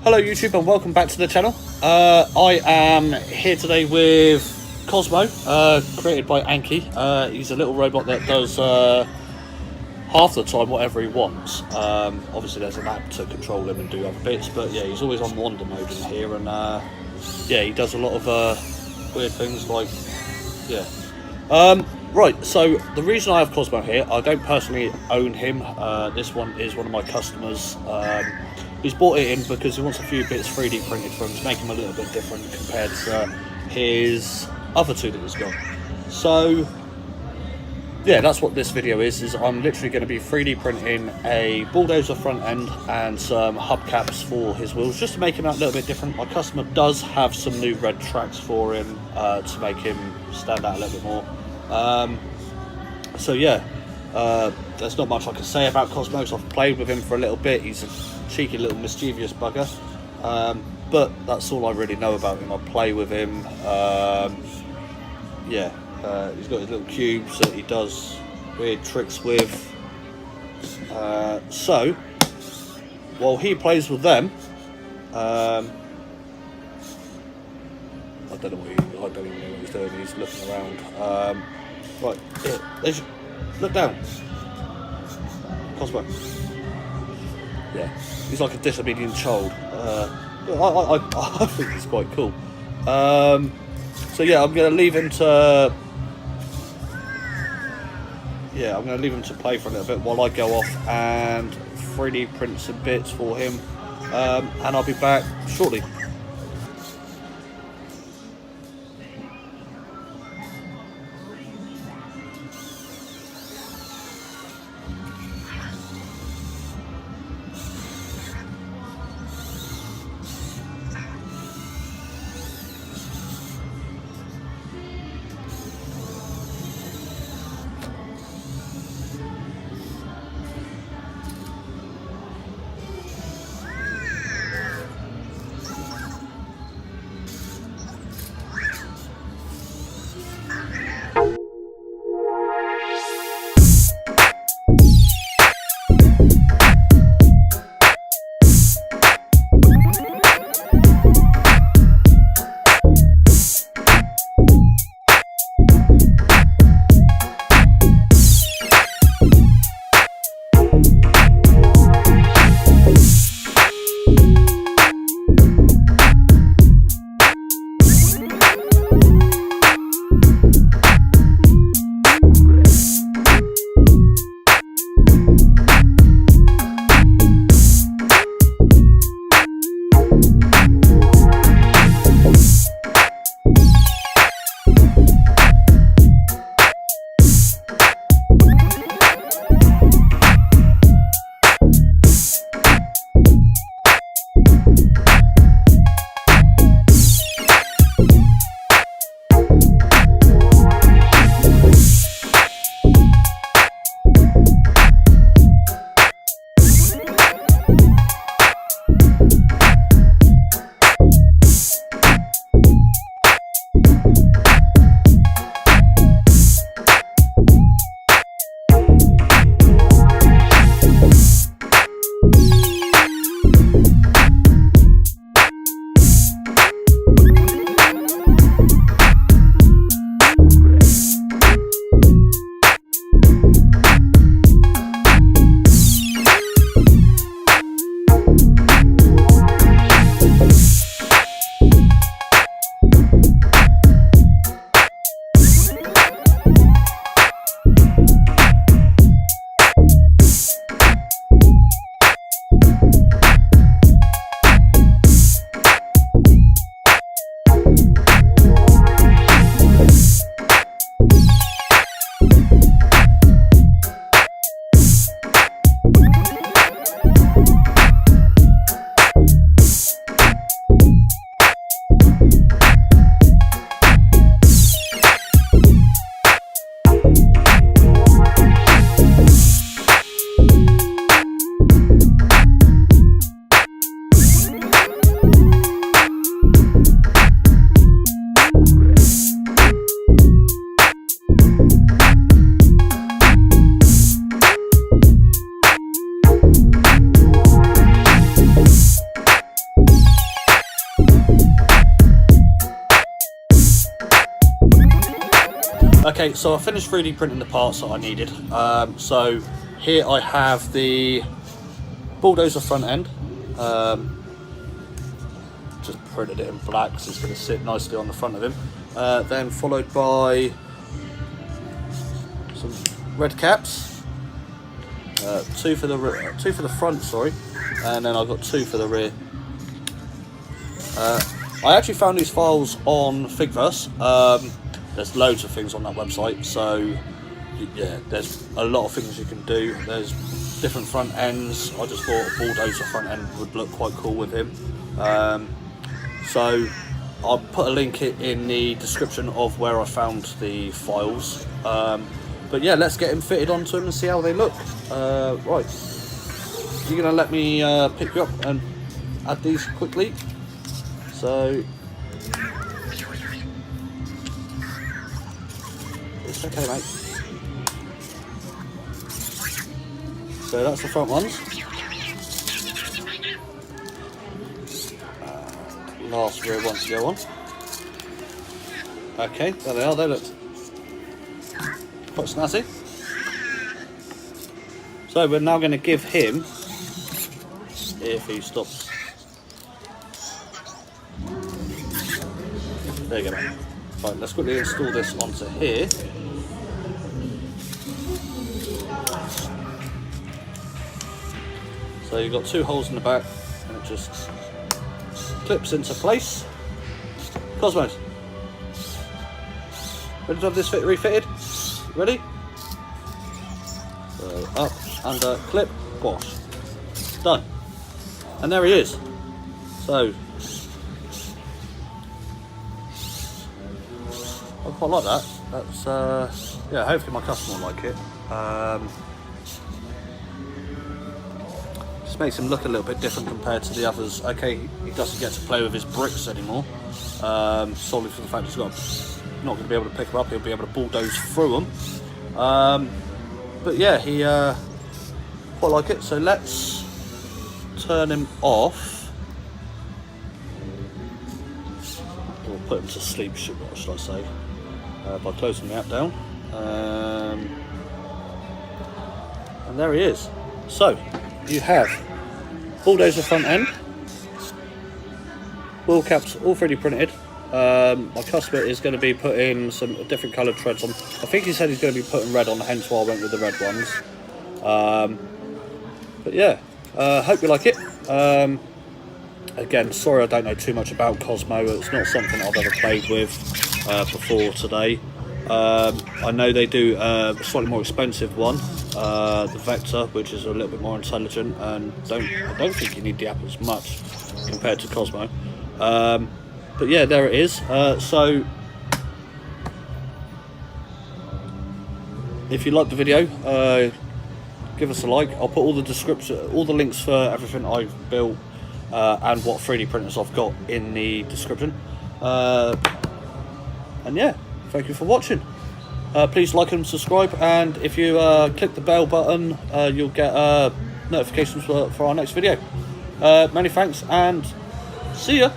Hello YouTube and welcome back to the channel. I am here today with Cozmo, created by Anki. He's a little robot that does half the time whatever he wants. Obviously there's an app to control him and do other bits, but yeah, he's always on wander mode in here, and yeah, he does a lot of weird things like, yeah. Right, so the reason I have Cozmo here, I don't personally own him. This one is one of my customers. He's bought it in because he wants a few bits 3D printed for him to make him a little bit different compared to his other two that he's got. So yeah, that's what this video is I'm literally going to be 3D printing a Bulldozer front end and some hubcaps for his wheels, just to make him out a little bit different. My customer does have some new red tracks for him to make him stand out a little bit more. So yeah, there's not much I can say about Cozmo. I've played with him for a little bit. He's a cheeky little mischievous bugger, but that's all I really know about him. I play with him. Yeah, he's got his little cubes that he does weird tricks with. So while he plays with them, I don't even know what he's doing. He's looking around. Right, here, look down. Cozmo. Yeah, he's like a disobedient child. I think he's quite cool. So yeah, I'm gonna leave him to. Yeah, I'm gonna leave him to play for a little bit while I go off and 3D print some bits for him, and I'll be back shortly. Okay, so I finished 3D printing the parts that I needed. So here I have the Bulldozer front end. Just printed it in black, so it's going to sit nicely on the front of him. Then followed by some red caps, two for the front, sorry, and then I've got 2 for the rear. I actually found these files on Thingiverse. There's loads of things on that website, so yeah, there's a lot of things you can do. There's different front ends. I just thought a Bulldozer front end would look quite cool with him. So I'll put a link in the description of where I found the files. But yeah, let's get him fitted onto him and see how they look. Right, you're gonna let me pick you up and add these quickly. So it's okay, mate. So that's the front ones. Last rear ones to go on. Okay, there they are. They look quite snazzy. So we're now going to give him, if he stops. There you go, mate. Right, let's quickly install this onto here. So you've got 2 holes in the back, and it just clips into place. Cosmos, ready to have this refitted? Ready? So up, under, clip, wash. Done. And there he is. So I quite like that. That's yeah, hopefully my customer will like it. Just makes him look a little bit different compared to the others. Okay, he doesn't get to play with his bricks anymore, solely for the fact he's not going to be able to pick them up. He'll be able to bulldoze through them. But yeah, he quite like it. So let's turn him off. Or put him to sleep, should I say, by closing the app down. And there he is. So you have Bulldozer front end, wheel caps all 3D printed. My customer is going to be putting some different coloured treads on. I think he said he's going to be putting red on, hence why I went with the red ones. But yeah, hope you like it. Again, sorry I don't know too much about Cozmo. It's not something I've ever played with before today. I know they do a slightly more expensive one, the Vector, which is a little bit more intelligent, and I don't think you need the app as much compared to Cozmo. But yeah, there it is. So if you like the video, give us a like. I'll put all the links for everything I've built and what 3D printers I've got in the description. And yeah, thank you for watching. Please like and subscribe, and if you click the bell button, you'll get notifications for our next video. Many thanks, and see ya.